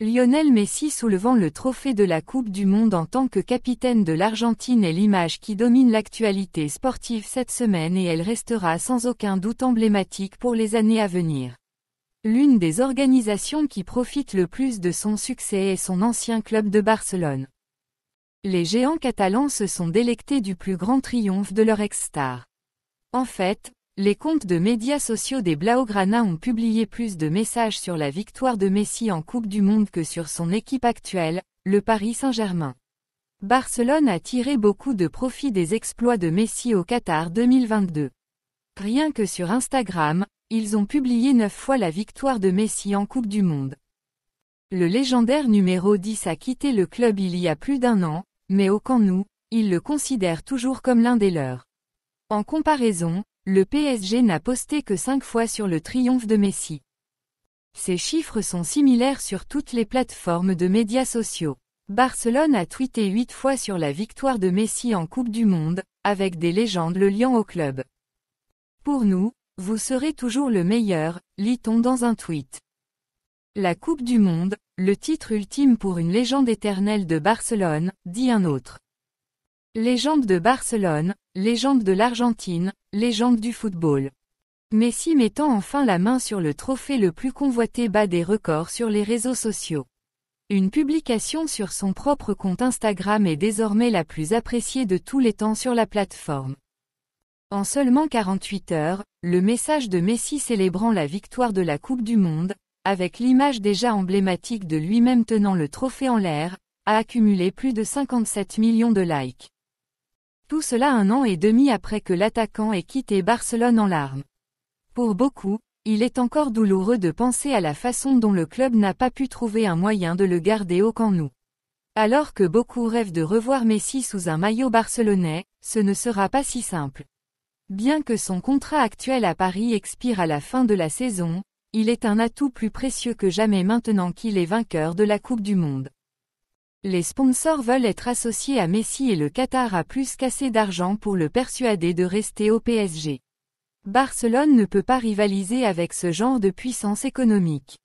Lionel Messi soulevant le trophée de la Coupe du Monde en tant que capitaine de l'Argentine est l'image qui domine l'actualité sportive cette semaine et elle restera sans aucun doute emblématique pour les années à venir. L'une des organisations qui profite le plus de son succès est son ancien club de Barcelone. Les géants catalans se sont délectés du plus grand triomphe de leur ex-star. En fait, les comptes de médias sociaux des Blaugrana ont publié plus de messages sur la victoire de Messi en Coupe du Monde que sur son équipe actuelle, le Paris Saint-Germain. Barcelone a tiré beaucoup de profit des exploits de Messi au Qatar 2022. Rien que sur Instagram, ils ont publié 9 fois la victoire de Messi en Coupe du Monde. Le légendaire numéro 10 a quitté le club il y a plus d'1 an, mais au Camp Nou, ils le considèrent toujours comme l'un des leurs. En comparaison, le PSG n'a posté que 5 fois sur le triomphe de Messi. Ces chiffres sont similaires sur toutes les plateformes de médias sociaux. Barcelone a tweeté 8 fois sur la victoire de Messi en Coupe du Monde, avec des légendes le liant au club. Pour nous, vous serez toujours le meilleur, lit-on dans un tweet. La Coupe du Monde, le titre ultime pour une légende éternelle de Barcelone, dit un autre. Légende de Barcelone, légende de l'Argentine, légende du football. Messi mettant enfin la main sur le trophée le plus convoité bat des records sur les réseaux sociaux. Une publication sur son propre compte Instagram est désormais la plus appréciée de tous les temps sur la plateforme. En seulement 48 heures, le message de Messi célébrant la victoire de la Coupe du Monde, avec l'image déjà emblématique de lui-même tenant le trophée en l'air, a accumulé plus de 57 millions de likes. Tout cela 1 an et demi après que l'attaquant ait quitté Barcelone en larmes. Pour beaucoup, il est encore douloureux de penser à la façon dont le club n'a pas pu trouver un moyen de le garder au Camp Nou. Alors que beaucoup rêvent de revoir Messi sous un maillot barcelonais, ce ne sera pas si simple. Bien que son contrat actuel à Paris expire à la fin de la saison, il est un atout plus précieux que jamais maintenant qu'il est vainqueur de la Coupe du Monde. Les sponsors veulent être associés à Messi et le Qatar a plus qu'assez d'argent pour le persuader de rester au PSG. Barcelone ne peut pas rivaliser avec ce genre de puissance économique.